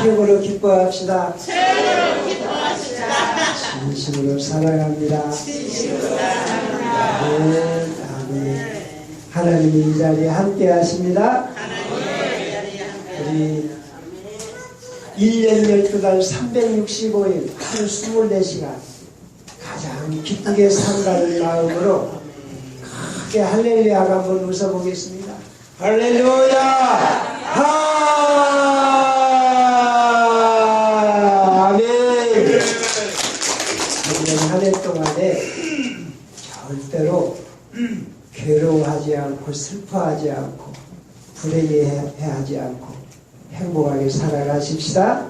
최고로 기뻐합시다. 최고로 기뻐합시다. 진심으로 사랑합니다. 아멘. 아멘. 하나님이 이 자리에 함께 하십니다. 우리 1년 12달 365일 하루 24시간 가장 기쁘게 산다는 마음으로 크게 할렐루야가 한번 웃어보겠습니다. 할렐루야! 아멘! 한 해 동안에 절대로 괴로워하지 않고 슬퍼하지 않고 불행해하지 않고 행복하게 살아가십시다.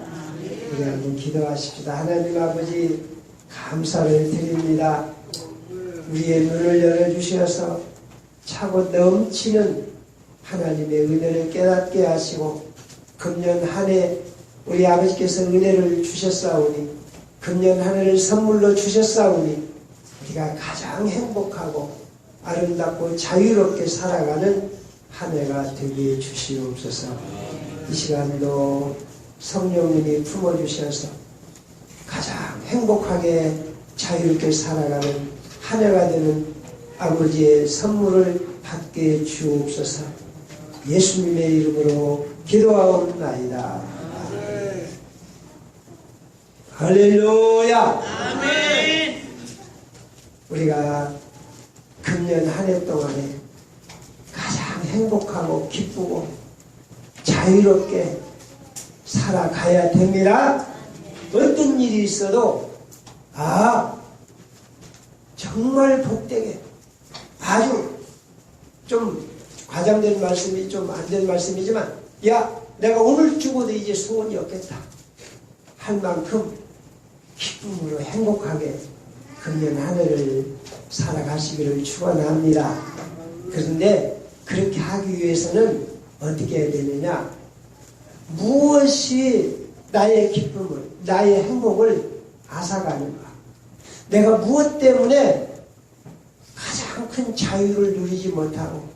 우리 한번 기도하십시다. 하나님 아버지 감사를 드립니다. 우리의 눈을 열어주셔서 차고 넘치는 하나님의 은혜를 깨닫게 하시고 금년 한 해 우리 아버지께서 은혜를 주셨사오니 금년 한 해를 선물로 주셨사오니 우리가 가장 행복하고 아름답고 자유롭게 살아가는 한 해가 되게 해 주시옵소서. 이 시간도 성령님이 품어주셔서 가장 행복하게 자유롭게 살아가는 한 해가 되는 아버지의 선물을 받게 주옵소서. 예수님의 이름으로 기도하옵나이다. 할렐루야. 아멘. 우리가 금년 한 해 동안에 가장 행복하고 기쁘고 자유롭게 살아가야 됩니다. 어떤 일이 있어도 정말 복되게 아주 좀 과장된 말씀이 좀 안 된 말씀이지만 내가 오늘 죽어도 이제 소원이 없겠다 할 만큼 기쁨으로 행복하게 금년 한 해를 살아가시기를 축원합니다. 그런데 그렇게 하기 위해서는 어떻게 해야 되느냐? 무엇이 나의 기쁨을, 나의 행복을 앗아가는가? 내가 무엇 때문에 가장 큰 자유를 누리지 못하고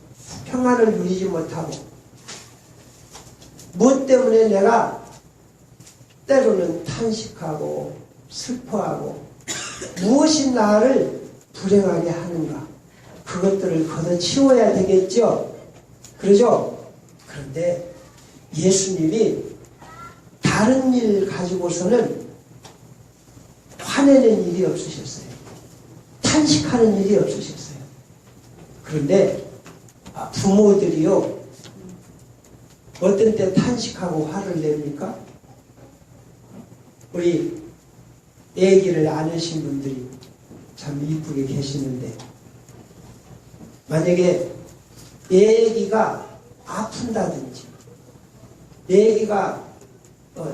평안을 누리지 못하고 무엇 때문에 내가 때로는 탄식하고 슬퍼하고 무엇이 나를 불행하게 하는가? 그것들을 걷어치워야 되겠죠? 그러죠? 그런데 예수님이 다른 일 가지고서는 화내는 일이 없으셨어요. 탄식하는 일이 없으셨어요. 그런데 부모들이요, 어떤 때 탄식하고 화를 냅니까? 우리 애기를 안으신 분들이 참 이쁘게 계시는데, 만약에 애기가 아픈다든지 애기가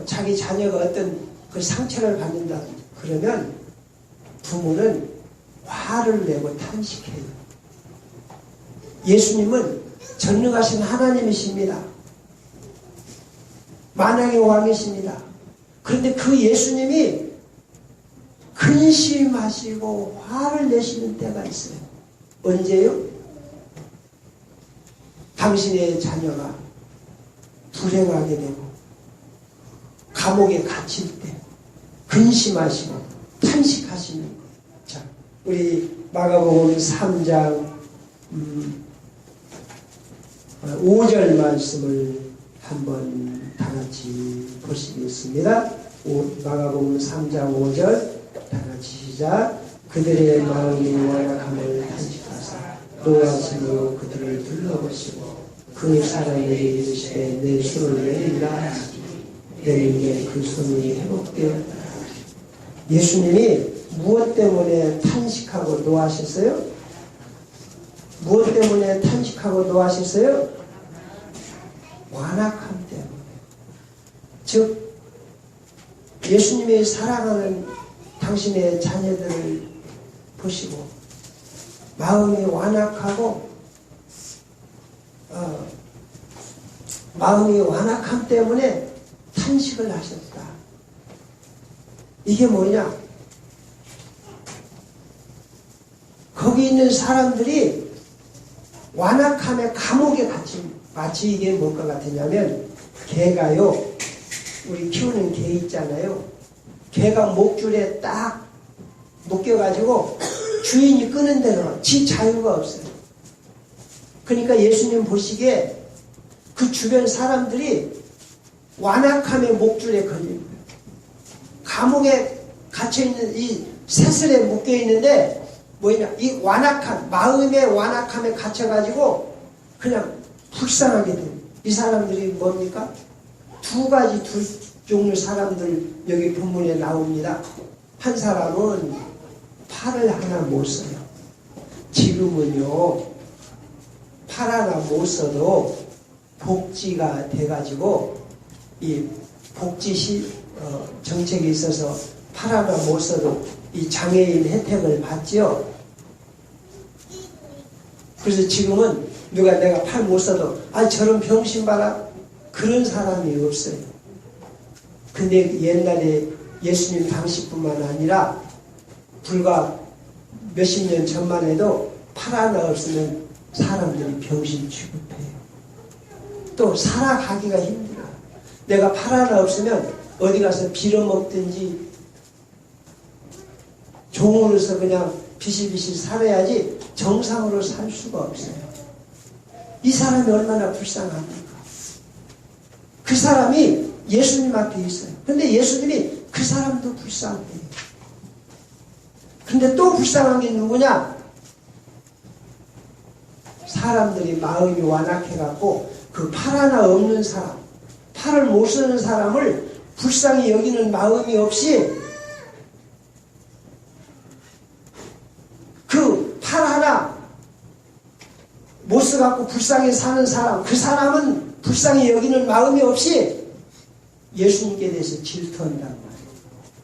자기 자녀가 어떤 그 상처를 받는다든지 그러면 부모는 화를 내고 탄식해요. 예수님은 전능하신 하나님이십니다. 만왕의 왕이십니다. 그런데 그 예수님이 근심하시고 화를 내시는 때가 있어요. 언제요? 당신의 자녀가 불행하게 되고 감옥에 갇힐 때 근심하시고 탄식하시는 것. 자, 우리 마가복음 3장 5절 말씀을 한번 다 같이 보시겠습니다. 마가복음 3장 5절 다 같이 시작. 그들의 마음이 완악함을 탄식하사 노하심으로 그들을 둘러보시고 그 사람에게 이르시되 내 손을 내리라. 내리니 그 손이 회복되었다. 예수님이 무엇 때문에 탄식하고 노하셨어요? 무엇 때문에 탄식하고 노하셨어요? 완악함 때문에. 즉 예수님이 사랑하는 당신의 자녀들을 보시고 마음이 완악하고 마음이 완악함 때문에 탄식을 하셨다. 이게 뭐냐? 거기 있는 사람들이 완악함에 감옥에 갇힌, 마치 이게 뭘 것 같으냐면 개가요 우리 키우는 개 있잖아요. 개가 목줄에 딱 묶여가지고 주인이 끄는 대로 지 자유가 없어요. 그러니까 예수님 보시기에 그 주변 사람들이 완악함의 목줄에 걸린 거예요. 감옥에 갇혀있는 이 세슬에 묶여있는데 뭐냐, 이 완악함, 마음의 완악함에 갇혀가지고 그냥 불쌍하게 돼요. 이 사람들이 뭡니까? 두 종류 사람들 여기 본문에 나옵니다. 한 사람은 팔을 하나 못 써요. 지금은요, 팔 하나 못 써도 복지가 돼가지고 이 복지 정책이 있어서 팔 하나 못 써도 이 장애인 혜택을 받지요. 그래서 지금은 누가 내가 팔 못 써도 저런 병신 봐라, 그런 사람이 없어요. 근데 옛날에 예수님 당시뿐만 아니라 불과 몇십 년 전만 해도 팔 하나 없으면 사람들이 병신 취급해요. 또 살아가기가 힘들어. 내가 팔 하나 없으면 어디 가서 빌어먹든지 종으로서 그냥 비실비실 살아야지 정상으로 살 수가 없어요. 이 사람이 얼마나 불쌍합니까? 그 사람이 예수님 앞에 있어요. 근데 예수님이 그 사람도 불쌍해요. 근데 또 불쌍한 게 누구냐? 사람들이 마음이 완악해갖고 그 팔 하나 없는 사람, 팔을 못 쓰는 사람을 불쌍히 여기는 마음이 없이 그 팔 하나 못 써갖고 불쌍히 사는 사람, 그 사람은 불쌍히 여기는 마음이 없이 예수님께 대해서 질투한단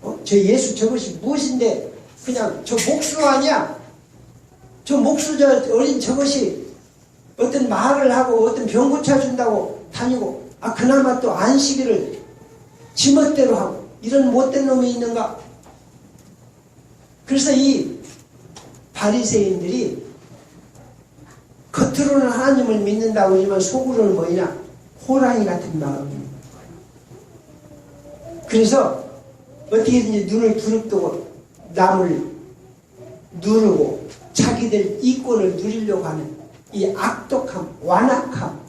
말이에요. 저 예수 저것이 무엇인데 그냥 저 목수 아니야? 저 목수 저 어린 저것이 어떤 말을 하고 어떤 병 고쳐준다고 다니고 그나마 또 안식일을 지멋대로 하고 이런 못된 놈이 있는가? 그래서 이 바리새인들이 겉으로는 하나님을 믿는다고 하지만 속으로는 뭐냐? 호랑이 같은 마음입니다. 그래서 어떻게든지 눈을 부릅뜨고 남을 누르고 자기들 이권을 누리려고 하는 이 악독함, 완악함.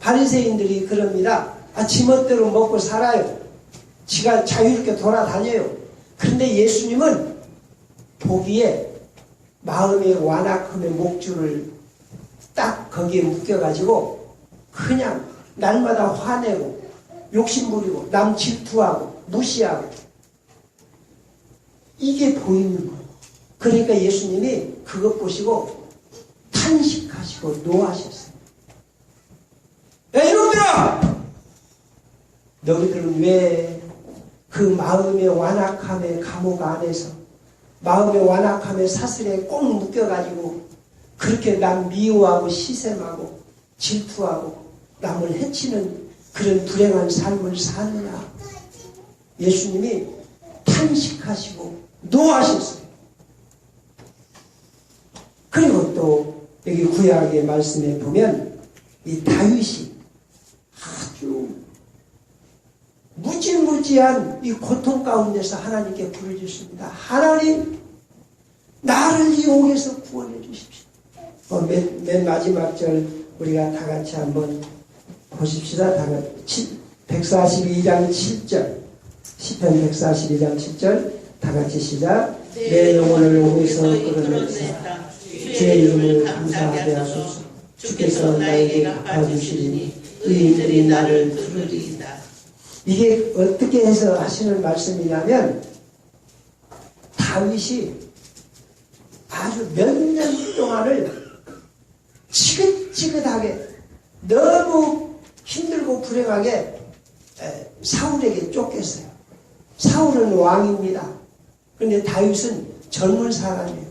바리새인들이 그럽니다. 지멋대로 먹고 살아요. 지가 자유롭게 돌아다녀요. 그런데 예수님은 보기에 마음의 완악함의 목줄을 딱 거기에 묶여가지고 그냥 날마다 화내고 욕심부리고 남 질투하고 무시하고 이게 보이는 거예요. 그러니까 예수님이 그것 보시고 탄식하시고 노하셨어요. 야 이놈들아! 너희들은 왜 그 마음의 완악함의 감옥 안에서 마음의 완악함의 사슬에 꼭 묶여가지고 그렇게 남 미워하고 시샘하고 질투하고 남을 해치는 그런 불행한 삶을 사느냐? 예수님이 탄식하시고 노하셨어요. 그리고 또 여기 구약의 말씀에 보면 이 다윗이 아주 무지무지한 이 고통 가운데서 하나님께 부르짖습니다. 하나님, 나를 이 옥에서 구원해 주십시오. 맨 마지막 절 우리가 다 같이 한번 보십시다. 다 같이 142장 7절 시편 142장 7절 다 같이 시작. 내 영혼을 옥에서 끌어내사 주의 이름을 감사하게 하소서. 주께서 나에게 갚아주시니 의인들이 나를 부르리이다. 이게 어떻게 해서 하시는 말씀이냐면 다윗이 아주 몇 년 동안을 지긋지긋하게 너무 힘들고 불행하게 사울에게 쫓겼어요. 사울은 왕입니다. 그런데 다윗은 젊은 사람이에요.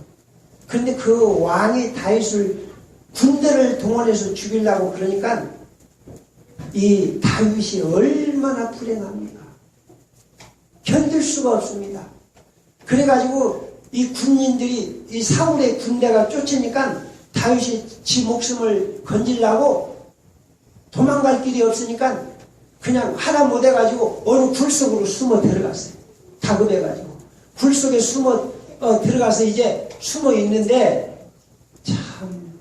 그런데 그 왕이 다윗을 군대를 동원해서 죽이려고 그러니까 이 다윗이 얼마나 불행합니까? 견딜 수가 없습니다. 그래가지고 이 군인들이 이 사울의 군대가 쫓으니까 다윗이 지 목숨을 건지려고 도망갈 길이 없으니까 그냥 하다 못해가지고 어느 굴 속으로 숨어 들어갔어요. 다급해가지고 굴 속에 숨어 들어가서 이제 숨어 있는데 참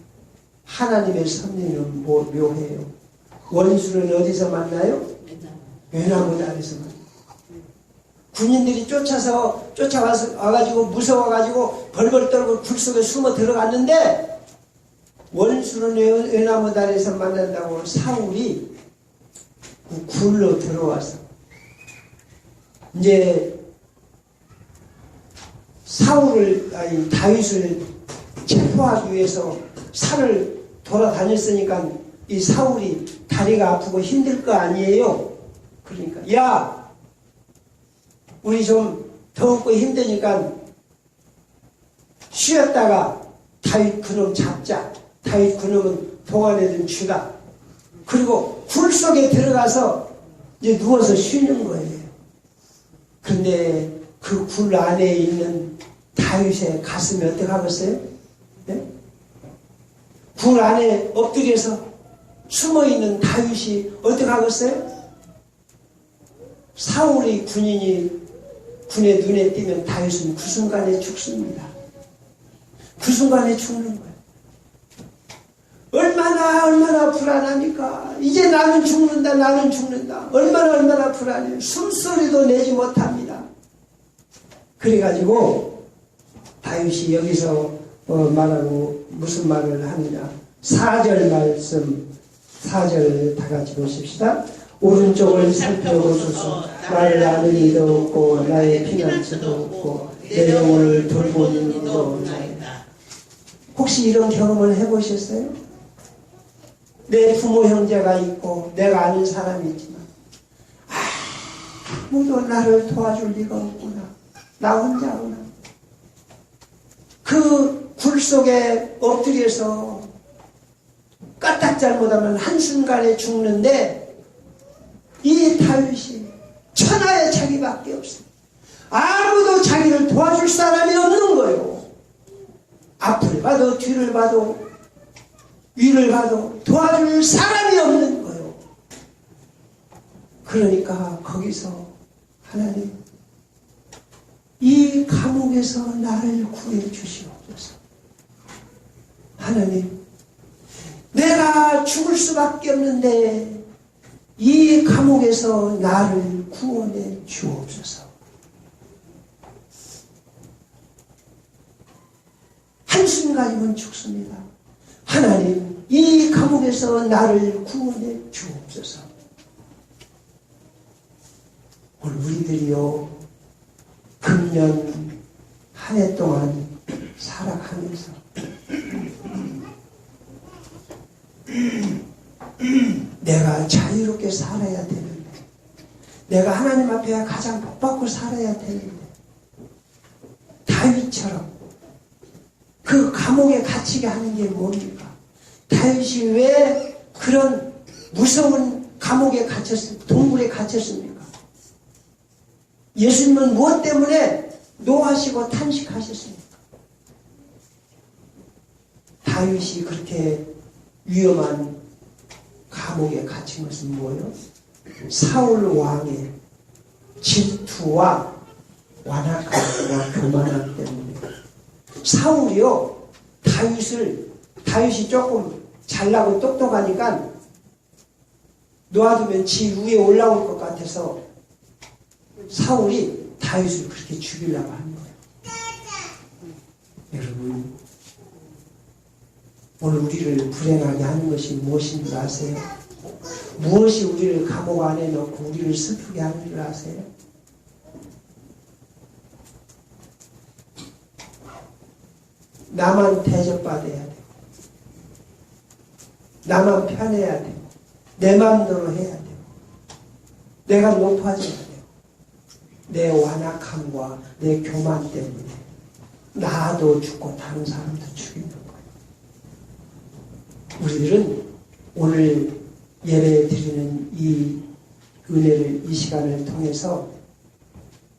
하나님의 섭리는 묘해요. 원수는 어디서 만나요? 외나무 아래서 만나요. 군인들이 쫓아와가지고 무서워가지고 벌벌 떨고 굴 속에 숨어 들어갔는데 원수는 외나무 아래서 만난다고 사울이 그 굴로 들어와서 이제 다윗을 체포하기 위해서 산을 돌아다녔으니까 이 사울이 다리가 아프고 힘들 거 아니에요. 그러니까 야 우리 좀 더웠고 힘드니까 쉬었다가 다윗 그놈 잡자. 다윗 그놈은 동안에든 주다. 그리고 굴 속에 들어가서 이제 누워서 쉬는 거예요. 근데 그 굴 안에 있는 다윗의 가슴이 어떻게 하겠어요? 네? 굴 안에 엎드려서 숨어있는 다윗이 어떻게 하겠어요? 사울의 군인이 군의 눈에 띄면 다윗은 그 순간에 죽습니다. 그 순간에 죽는 거예요. 얼마나 불안합니까? 이제 나는 죽는다. 얼마나 불안해요. 숨소리도 내지 못합니다. 그래가지고 다윗이 여기서 말하고 무슨 말을 하느냐. 4절 말씀 4절 다 같이 보십시다. 오른쪽을 살펴보소서. 나를 아는 이도 없고 나의 피난처도 없고 내 영혼을 돌보는 이도 없나이다. 혹시 이런 경험을 해보셨어요? 내 부모 형제가 있고 내가 아는 사람이 있지만 아무도 나를 도와줄 리가 없구나. 나 혼자구나. 그 굴 속에 엎드려서 까딱 잘못하면 한순간에 죽는데 이 다윗이 천하에 자기밖에 없어요. 아무도 자기를 도와줄 사람이 없는 거예요. 앞을 봐도 뒤를 봐도 위를 봐도 도와줄 사람이 없는 거예요. 그러니까 거기서 하나님 이 감옥에서 나를 구해 주시옵소서. 하나님 내가 죽을 수밖에 없는데 이 감옥에서 나를 구원해 주옵소서. 한순간이면 죽습니다. 하나님 이 감옥에서 나를 구원해 주옵소서. 오늘 우리들이요 금년 한 해 동안 살아가면서 내가 자유롭게 살아야 되는데 내가 하나님 앞에 가장 복받고 살아야 되는데 다윗처럼 그 감옥에 갇히게 하는 게 뭡니까? 다윗이 왜 그런 무서운 감옥에 갇혔습니까? 동굴에 갇혔습니까? 예수님은 무엇 때문에 노하시고 탄식하셨습니까? 다윗이 그렇게 위험한 감옥에 갇힌 것은 뭐예요? 사울 왕의 질투와 완악함과 교만함 때문에. 사울이요 다윗이 조금 잘나고 똑똑하니까 놓아두면 지 위에 올라올 것 같아서 사울이 다윗을 그렇게 죽이려고 하는 거예요. 여러분 오늘 우리를 불행하게 하는 것이 무엇인 줄 아세요? 무엇이 우리를 감옥 안에 넣고 우리를 슬프게 하는 줄 아세요? 나만 대접받아야 되고 나만 편해야 되고 내 마음대로 해야 되고 내가 높아져야 되고 내 완악함과 내 교만 때문에 나도 죽고 다른 사람도 죽이는 거예요. 우리들은 오늘 예배 드리는 이 은혜를 이 시간을 통해서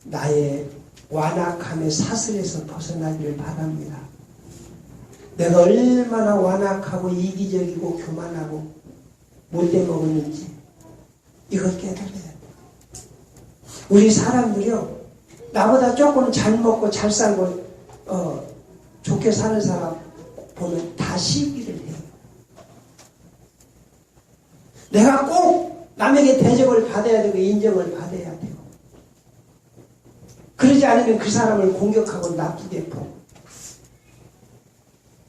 나의 완악함의 사슬에서 벗어나기를 바랍니다. 내가 얼마나 완악하고 이기적이고 교만하고 못돼 먹었는지 이걸 깨달아야 돼. 우리 사람들이요, 나보다 조금 잘 먹고 잘 살고 좋게 사는 사람 보면 다 시기를 해요. 내가 꼭 남에게 대접을 받아야 되고 인정을 받아야 돼요. 그러지 않으면 그 사람을 공격하고 나쁘게 보고.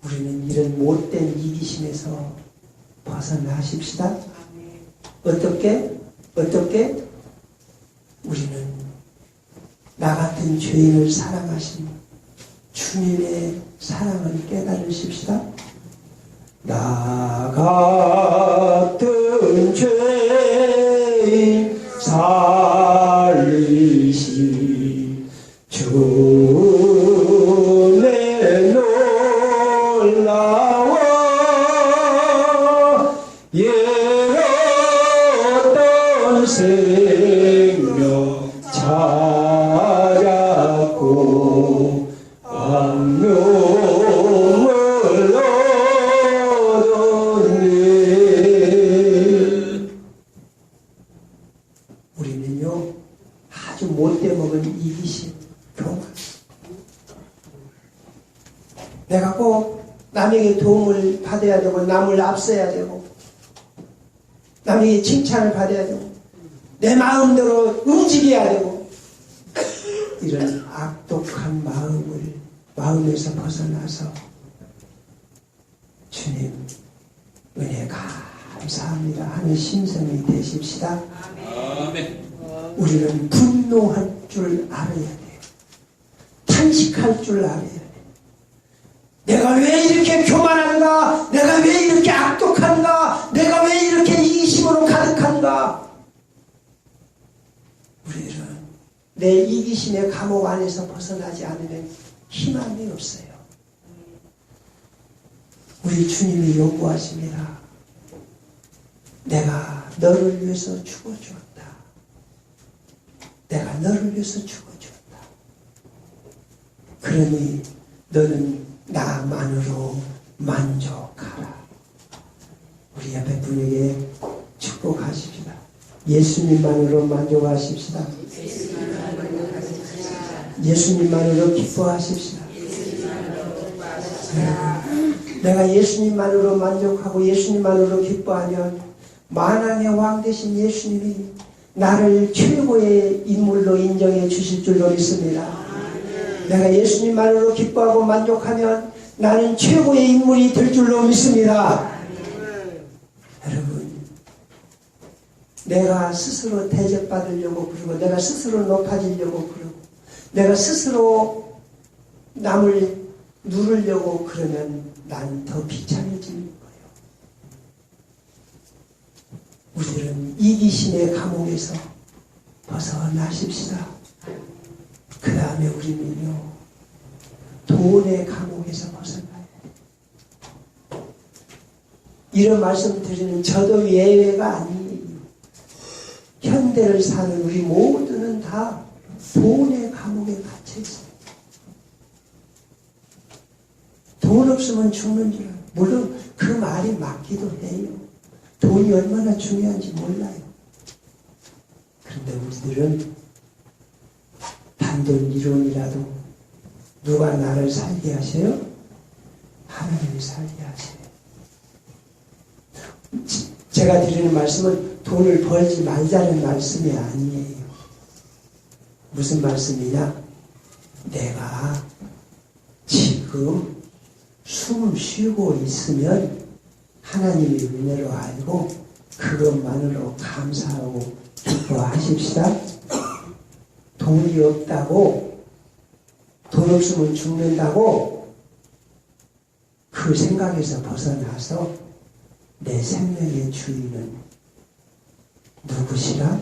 우리는 이런 못된 이기심에서 벗어나십시다. 어떻게? 우리는 나 같은 죄인을 사랑하신 주님의 사랑을 깨달으십시다. 나 같은 죄인 살리신 주의 놀라워 예었던 생명 찾았고 왕명을 얻었네. 우리는요 아주 못돼 먹은 이기심, 교만. 내가 꼭 남에게 도움을 받아야 되고 남을 앞서야 되고 남에게 칭찬을 받아야 되고 내 마음대로 움직여야 되고 이런 악독한 마음에서 벗어나서 주님 은혜 감사합니다 하는 심성이 되십시다. 아멘. 우리는 분노할 줄 알아야 돼요. 탄식할 줄 알아야 돼요. 내가 왜 이렇게 교만한가? 내가 왜 이렇게 악독한가? 내가 왜 이렇게 이기심으로 가득한가? 우리는 내 이기심의 감옥 안에서 벗어나지 않으면 희망이 없어요. 우리 주님이 요구하십니다. 내가 너를 위해서 죽어주었다. 내가 너를 위해서 죽어주었다. 그러니 너는 나만으로 만족하라. 우리 옆에 분에게 축복하십시다. 예수님만으로 만족하십시다. 예수님만으로 기뻐하십시다. 내가 예수님만으로 만족하고 예수님만으로 기뻐하면 만왕의 왕 되신 예수님이 나를 최고의 인물로 인정해 주실 줄로 믿습니다. 내가 예수님만으로 기뻐하고 만족하면 나는 최고의 인물이 될 줄로 믿습니다. 여러분, 내가 스스로 대접받으려고 그러고 내가 스스로 높아지려고 그러고 내가 스스로 남을 누르려고 그러면 난 더 비참해지는 거예요. 우리는 이기심의 감옥에서 벗어나십시다. 그 다음에 우리는요 돈의 감옥에서 벗어나요. 이런 말씀 드리는 저도 예외가 아니에요. 현대를 사는 우리 모두는 다 돈의 감옥에 갇혀 있어요. 돈 없으면 죽는 줄 알아요. 물론 그 말이 맞기도 해요. 돈이 얼마나 중요한지 몰라요. 그런데 우리들은 단돈 1원이라도 누가 나를 살게 하세요? 하나님이 살게 하세요. 제가 드리는 말씀은 돈을 벌지 말자는 말씀이 아니에요. 무슨 말씀이냐? 내가 지금 숨 쉬고 있으면 하나님의 은혜로 알고 그것만으로 감사하고 기뻐하십시다. 돈이 없다고, 돈 없으면 죽는다고 그 생각에서 벗어나서 내 생명의 주인은 누구시라?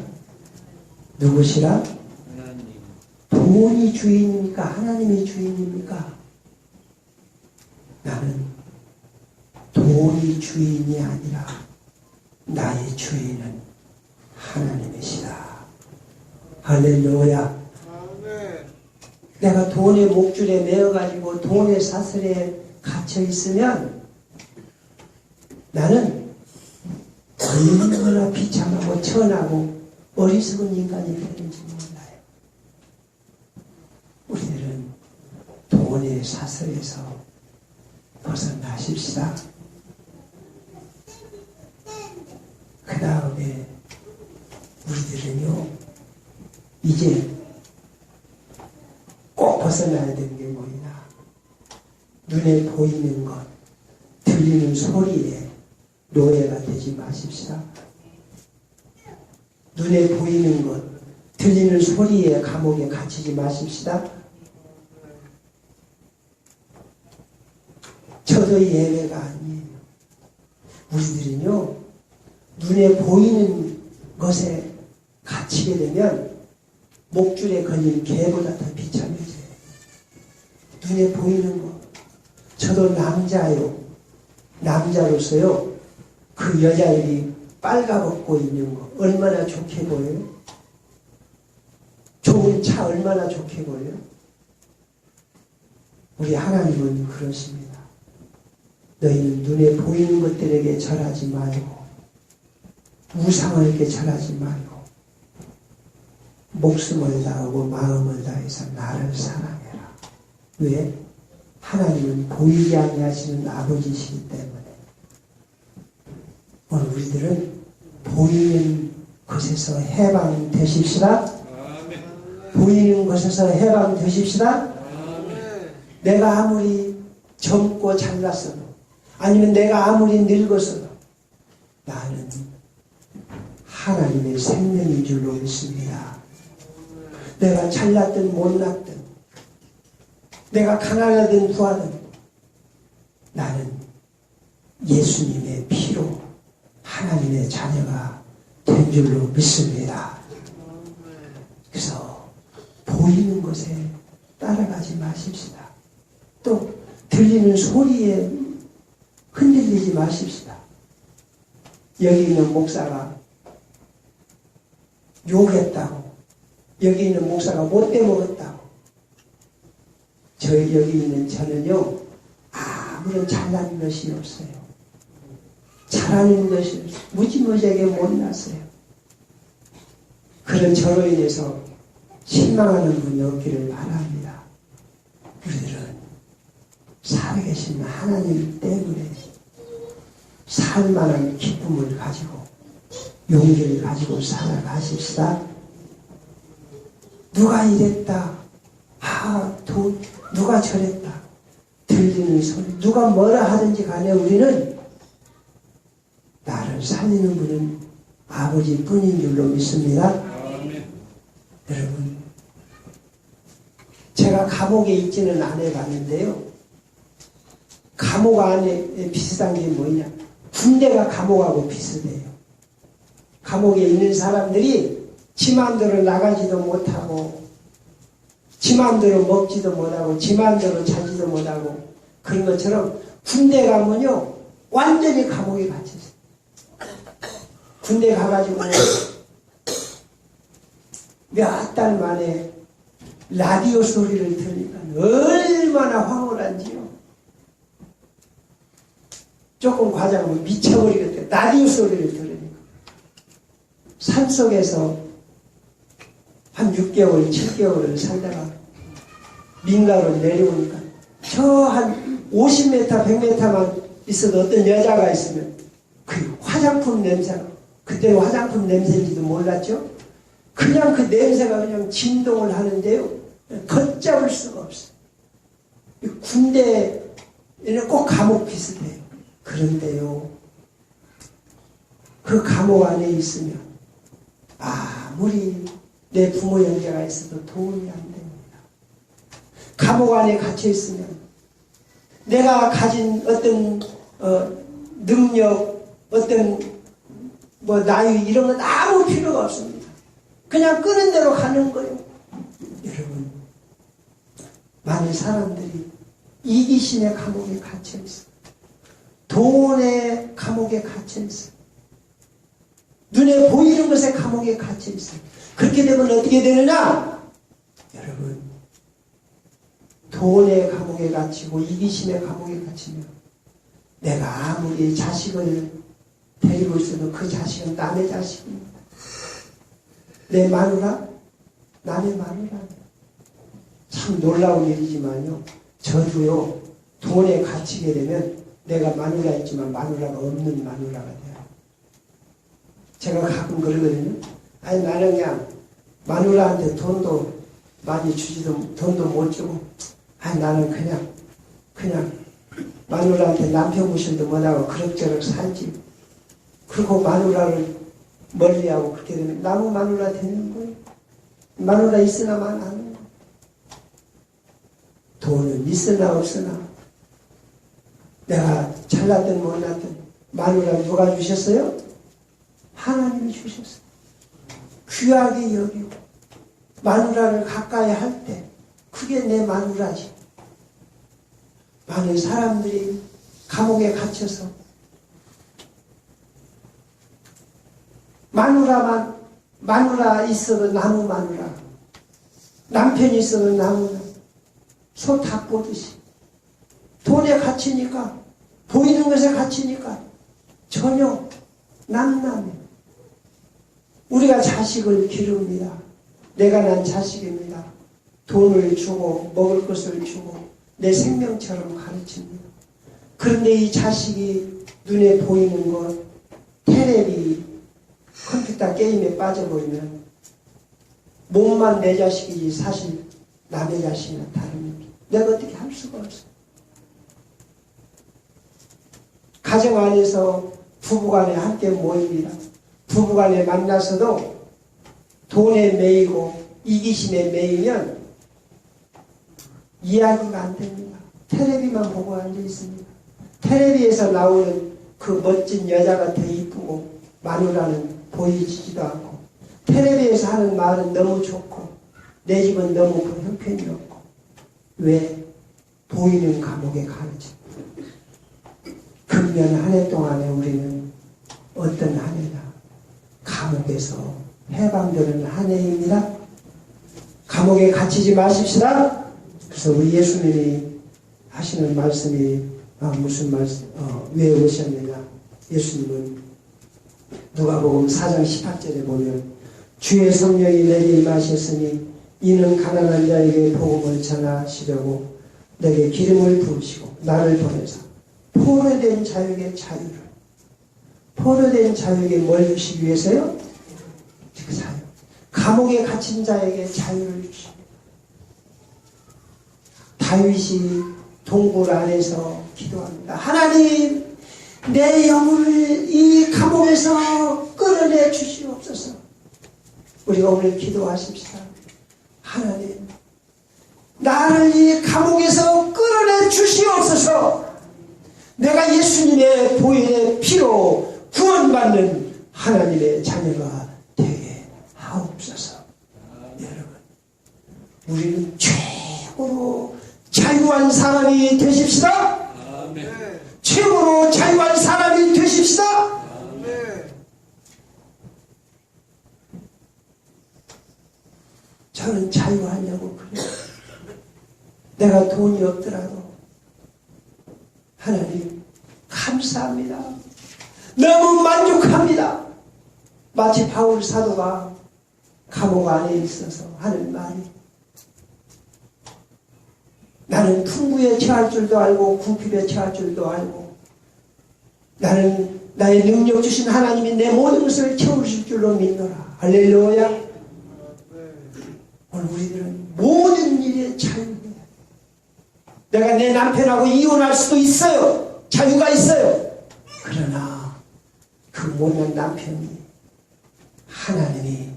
누구시라? 돈이 주인입니까? 하나님이 주인입니까? 나는 돈이 주인이 아니라 나의 주인은 하나님이시다. 할렐루야. 내가 돈의 목줄에 매어가지고 돈의 사슬에 갇혀 있으면 나는 얼마나 비참하고 천하고 어리석은 인간이 되는지 몰라요. 우리들은 돈의 사슬에서 벗어나십시다. 그 다음에 우리들은요, 이제 꼭 벗어나야 되는 게 뭐냐? 눈에 보이는 것, 들리는 소리에 노예가 되지 마십시다. 눈에 보이는 것, 들리는 소리에 감옥에 갇히지 마십시다. 저도 예외가 아니에요. 우리들은요, 눈에 보이는 것에 갇히게 되면 목줄에 걸린 개보다 더 비참해져요. 눈에 보이는 것. 저도 남자요. 남자로서요. 그 여자들이 빨가벗고 있는 거 얼마나 좋게 보여요? 좋은 차 얼마나 좋게 보여요? 우리 하나님은 그러십니다. 너희는 눈에 보이는 것들에게 절하지 말고 우상에게 절하지 말고 목숨을 다하고 마음을 다해서 나를 사랑해라. 왜? 하나님은 보이지 아니하시는 아버지시기 때문에. 오늘 우리들은 보이는 것에서 해방되십시다. 보이는 것에서 해방되십시다. 내가 아무리 젊고 잘났어도 아니면 내가 아무리 늙었어도 나는 하나님의 생명인 줄로 믿습니다. 내가 잘났든 못났든 내가 가난하든 부하든 나는 예수님의 피로 하나님의 자녀가 된 줄로 믿습니다. 그래서 보이는 것에 따라가지 마십시다. 또 들리는 소리에 흔들리지 마십시다. 여기 있는 목사가 욕했다고, 여기 있는 목사가 못돼 먹었다고, 여기 있는 저는요 아무런 잘난 것이 없어요. 잘하는 것이 없어요. 무지무지하게 못났어요. 그런 저로 인해서 실망하는 분이 없기를 바랍니다. 우리들은 살아계신 하나님 때문에 살만한 기쁨을 가지고 용기를 가지고 살아가십시다. 누가 이랬다. 누가 저랬다. 들리는 소리. 누가 뭐라 하든지 간에 우리는 나를 살리는 분은 아버지뿐인 줄로 믿습니다. 여러분, 제가 감옥에 있지는 안 해봤는데요. 감옥 안에 비슷한 게 뭐냐? 군대가 감옥하고 비슷해요. 감옥에 있는 사람들이 지 마음대로 나가지도 못하고 지 마음대로 먹지도 못하고 지 마음대로 자지도 못하고 그런 것처럼 군대 가면요 완전히 감옥에 갇혀있어요. 군대 가가지고 몇 달 만에 라디오 소리를 들으니까 얼마나 황홀한지요. 조금 과장하면 미쳐버리겠대요. 라디오 소리를 들으니까. 산속에서 한 6개월, 7개월을 살다가 민가로 내려오니까 저 한 50m, 100m만 있어도 어떤 여자가 있으면 그 화장품 냄새가, 그때 화장품 냄새인지도 몰랐죠? 그냥 그 냄새가 그냥 진동을 하는데요. 걷잡을 수가 없어요. 군대에는 꼭 감옥 비슷해요. 그런데요, 그 감옥 안에 있으면 아무리 내 부모 형제가 있어도 도움이 안 됩니다. 감옥 안에 갇혀 있으면 내가 가진 어떤 능력, 어떤 나이 이런 건 아무 필요가 없습니다. 그냥 끄는 대로 가는 거예요. 여러분, 많은 사람들이 이기심의 감옥에 갇혀 있어요. 돈의 감옥에 갇혀 있어요. 눈에 보이는 것에 감옥에 갇혀 있어요. 그렇게 되면 어떻게 되느냐? 여러분, 돈의 감옥에 갇히고 이기심의 감옥에 갇히면 내가 아무리 자식을 데리고 있어도 그 자식은 남의 자식입니다. 내 마누라? 남의 마누라. 참 놀라운 일이지만요. 저도요, 돈에 갇히게 되면 내가 마누라 있지만 마누라가 없는 마누라가 돼요. 제가 가끔 그러거든요. 아니, 나는 그냥 마누라한테 돈도 많이 주지도, 돈도 못 주고, 아니, 나는 그냥 마누라한테 남편 무실도 못하고 그럭저럭 살지. 그리고 마누라를 멀리하고 그렇게 되면 나무 마누라 되는 거예요. 마누라 있으나만 하는 거예요. 돈은 있으나 없으나 내가 잘났든 못났든 마누라 누가 주셨어요? 하나님이 주셨어요. 귀하게 여기고 마누라를 가까이 할 때 그게 내 마누라지. 많은 사람들이 감옥에 갇혀서 마누라 있으면 나무 마누라, 남편이 있으면 나무, 소 닭 보듯이 돈에 갇히니까, 보이는 것에 갇히니까 전혀 남남해. 우리가 자식을 기릅니다. 내가 난 자식입니다. 돈을 주고 먹을 것을 주고 내 생명처럼 가르칩니다. 그런데 이 자식이 눈에 보이는 것, 테레비, 컴퓨터 게임에 빠져버리면 몸만 내 자식이지 사실 남의 자식이나 다릅니다. 내가 어떻게 할 수가 없어요. 가정 안에서 부부간에 함께 모입니다. 부부간에 만나서도 돈에 매이고 이기심에 매이면 이야기가 안 됩니다. 테레비만 보고 앉아 있습니다. 테레비에서 나오는 그 멋진 여자가 더 이쁘고 마누라는 보이지도 않고, 텔레비에서 하는 말은 너무 좋고 내 집은 너무 그 형편이 없고, 왜? 보이는 감옥에 가르쳐. 금년 한 해 동안에 우리는 어떤 한 해다? 감옥에서 해방되는 한 해입니다. 감옥에 갇히지 마십시다. 그래서 우리 예수님이 하시는 말씀이 무슨 말씀? 왜 오셨느냐? 예수님은 누가복음 4장 18절에 보면 주의 성령이 내게 임하셨으니 이는 가난한 자에게 복음을 전하시려고 내게 기름을 부으시고 나를 보내서 포로된 자에게 자유를, 포로된 자에게 뭘 주시기 위해서요? 그 자유. 감옥에 갇힌 자에게 자유를 주십니다. 다윗이 동굴 안에서 기도합니다. 하나님, 내 영혼을 이 감옥에서 끌어내 주시옵소서. 우리가 오늘 기도하십시다. 하나님, 나를 이 감옥에서 끌어내 주시옵소서. 내가 예수님의 보혈의 피로 구원받는 하나님의 자녀가 되게 하옵소서. 여러분, 우리는 최고로 자유한 사람이 되십시다. 최고로 자유한 사람이 되십시다. 저는 자유하냐고 그래요. 내가 돈이 없더라도 하나님 감사합니다. 너무 만족합니다. 마치 바울 사도가 감옥 안에 있어서 하는 말이, 나는 풍부에 처할 줄도 알고 궁핍에 처할 줄도 알고 나는 나의 능력 주신 하나님이 내 모든 것을 채우실 줄로 믿노라. 할렐루야. 오늘 우리들은 모든 일에 자유해야 돼. 내가 내 남편하고 이혼할 수도 있어요. 자유가 있어요. 그러나 그 못난 남편이 하나님이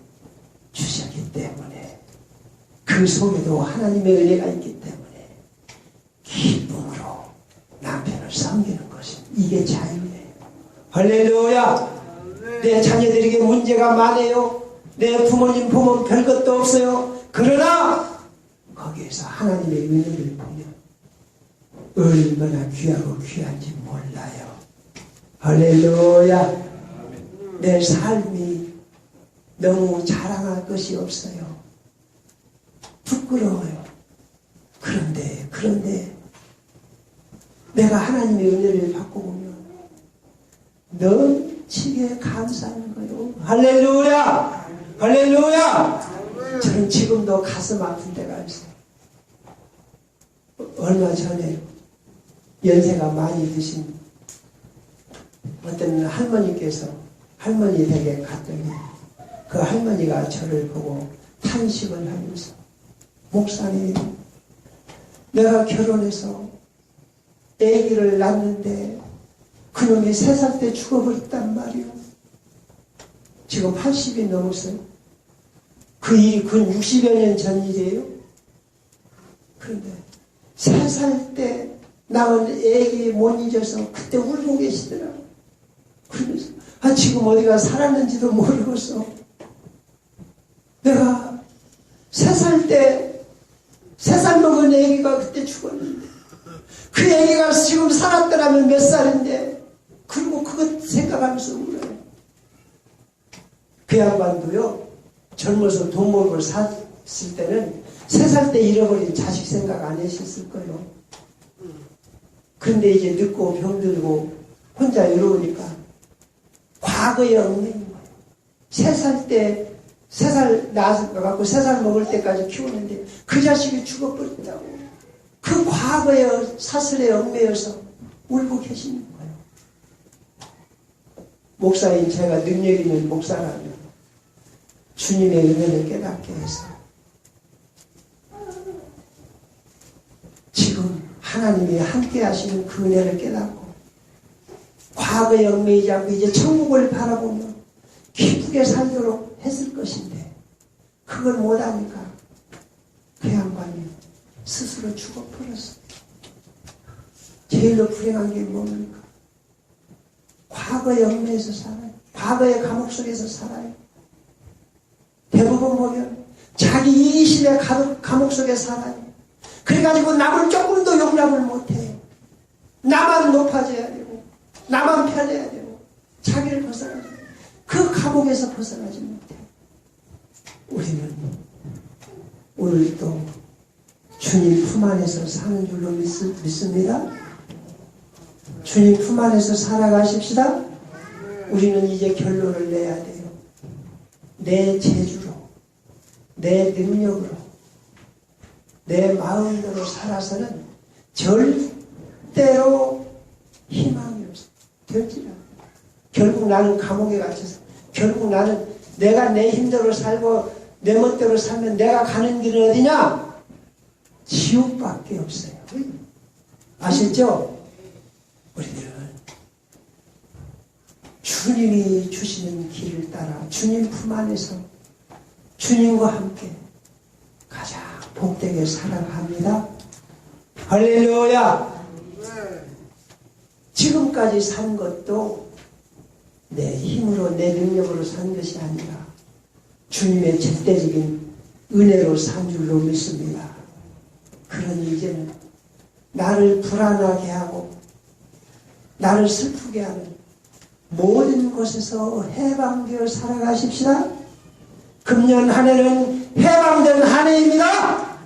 주셨기 때문에, 그 속에도 하나님의 은혜가 있기 때문에 기쁨으로 남편을 섬기는 것이, 이게 자유예요. 할렐루야. 내 자녀들에게 문제가 많아요. 내 부모님 보면 별것도 없어요. 그러나 거기에서 하나님의 은혜를 보면 얼마나 귀하고 귀한지 몰라요. 할렐루야. 내 삶이 너무 자랑할 것이 없어요. 부끄러워요. 그런데 내가 하나님의 은혜를 받고 보면 너무 미치게 감사하는 거예요. 할렐루야! 할렐루야! 저는 지금도 가슴 아픈 데가 있어요. 얼마 전에 연세가 많이 드신 어떤 할머니께서 할머니 댁에 갔더니 그 할머니가 저를 보고 탄식을 하면서 목사님, 내가 결혼해서 아기를 낳는데 그놈이 3살 때 죽어버렸단 말이오. 지금 80이 넘었어요. 그 일이 근 60여 년 전 일이에요. 그런데 3살 때 낳은 아기 못 잊어서 그때 울고 계시더라고요. 그러면서 지금 어디가 살았는지도 모르겠어. 내가 3살 때 3살 먹은 아기가 그때 죽었는데 그 아기가 지금 살았더라면 몇 살인데, 그리고 그것 생각하면서 울어요. 그 양반도요, 젊어서 돈 벌고 샀을 때는 3살 때 잃어버린 자식 생각 안 하셨을 거예요. 그런데 이제 늙고 병들고 혼자 이러니까 과거의 얽매인 거예요. 3살 낳아갖고 3살 먹을 때까지 키우는데 그 자식이 죽어버렸다고. 그 과거의 사슬에 얽매여서 울고 계시는 거예요. 목사인 제가 능력 있는 목사라면 주님의 은혜를 깨닫게 해서 지금 하나님이 함께 하시는 그 은혜를 깨닫고 과거에 얽매이지 않고 이제 천국을 바라보며 기쁘게 살도록 했을 것인데 그걸 못하니까 그 양반이 스스로 죽어버렸어요. 제일로 불행한 게 뭡니까? 과거의 얽매에서 살아요. 과거의 감옥 속에서 살아요. 대부분 보면 자기 이기심의 감옥 속에 살아요. 그래가지고 남을 조금도 용납을 못해요. 나만 높아져야 되고 나만 편해야 되고 자기를 벗어나지, 그 감옥에서 벗어나지 못해요. 우리는 오늘도 주님 품 안에서 사는 줄로 믿습니다. 주님 품 안에서 살아가십시다. 우리는 이제 결론을 내야 돼요. 내 재주로, 내 능력으로, 내 마음대로 살아서는 절대로 희망이 없어. 될지라. 결국 나는 감옥에 갇혀서, 결국 나는 내가 내 힘대로 살고 내 멋대로 살면 내가 가는 길은 어디냐? 지옥밖에 없어요. 아셨죠? 우리들은 주님이 주시는 길을 따라 주님 품 안에서 주님과 함께 가장 복되게 살아갑니다. 할렐루야! 지금까지 산 것도 내 힘으로 내 능력으로 산 것이 아니라 주님의 절대적인 은혜로 산 줄로 믿습니다. 그러니 이제는 나를 불안하게 하고 나를 슬프게 하는 모든 것에서 해방되어 살아가십시다. 금년 한 해는 해방된 한 해입니다.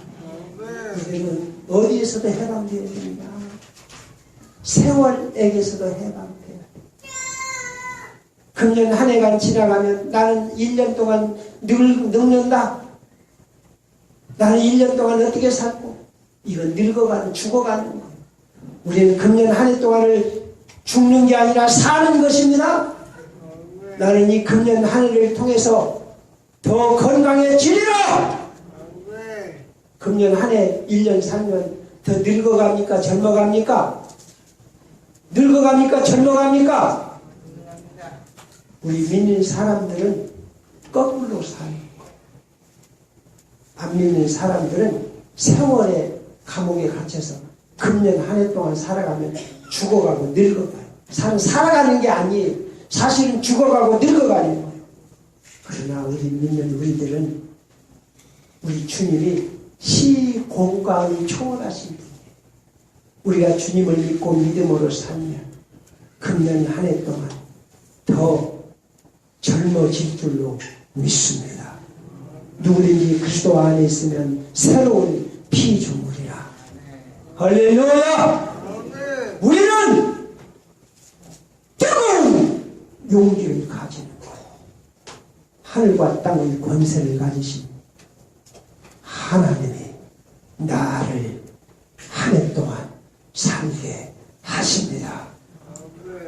우리는 어디에서도 해방되어야 됩니다. 세월에게서도 해방돼야 됩니다. 금년 한 해간 지나가면 나는 1년 동안 늙는다. 나는 1년 동안 어떻게 살고, 이건 늙어가는, 죽어가는 거예요. 우리는 금년 한 해 동안을 죽는 게 아니라 사는 것입니다. 나는 이 금년 한 해를 통해서 더 건강해지리라. 금년 한 해 1년 살면 더 늙어갑니까? 젊어갑니까? 늙어갑니까? 젊어갑니까? 우리 믿는 사람들은 거꾸로 사는 거예요. 안 믿는 사람들은 세월의 감옥에 갇혀서 금년 한 해 동안 살아가면 죽어가고 늙어가요. 살아가는 게 아니에요. 사실은 죽어가고 늙어가는 거예요. 그러나 우리 믿는 우리들은 우리 주님이 시공간이 초월하신 분이에요. 우리가 주님을 믿고 믿음으로 살면 금년 한 해 동안 더 젊어질 줄로 믿습니다. 누구든지 그리스도 안에 있으면 새로운 피조물이라. 할렐루야! 우리는 뜨거운 용기를 가지는 거예요. 하늘과 땅의 권세를 가지신 하나님이 나를 한 해 동안 살게 하십니다.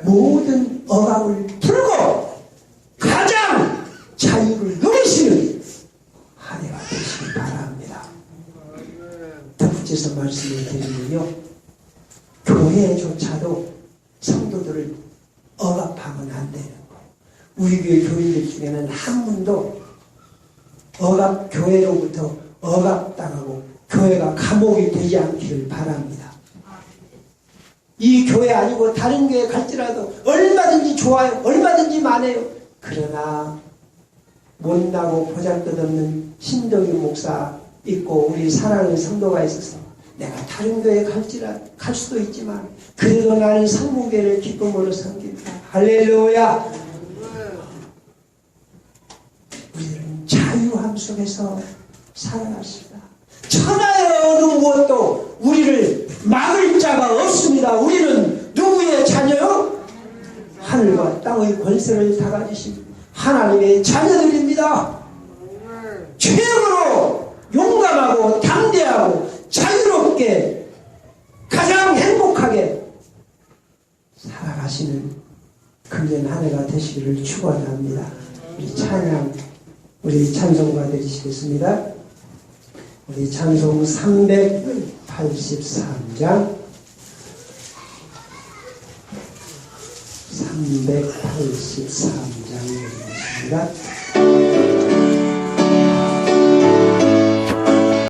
모든 억압을 풀고 가장 자유를 누리시는 한 해가 되시기 바랍니다. 덧붙여서 말씀을 드리면요, 교회조차도 성도들을 억압하면 안 되는 거예요. 우리 교회 교인들 중에는 한 분도 교회로부터 억압당하고 교회가 감옥이 되지 않기를 바랍니다. 이 교회 아니고 다른 교회 갈지라도 얼마든지 좋아요, 얼마든지 많아요. 그러나 못나고 보잘것없는 신동희 목사 있고 우리 사랑하는 성도가 있어서 내가 다른 교회 갈 수도 있지만 그래도 나는 성모교회를 기쁨으로 섬긴다. 할렐루야. 우리는 자유함 속에서 살아갑시다. 천하의 어느 무엇도 우리를 막을 자가 없습니다. 우리는 누구의 자녀요? 하늘과 땅의 권세를 다 가지신 하나님의 자녀들입니다. 최고로 용감하고 담대하고 자유롭게 가장 행복하게 살아가시는 금년 한 해가 되시기를 축원합니다. 우리 찬송가 드리시겠습니다. 우리 찬송 383장 383장입니다.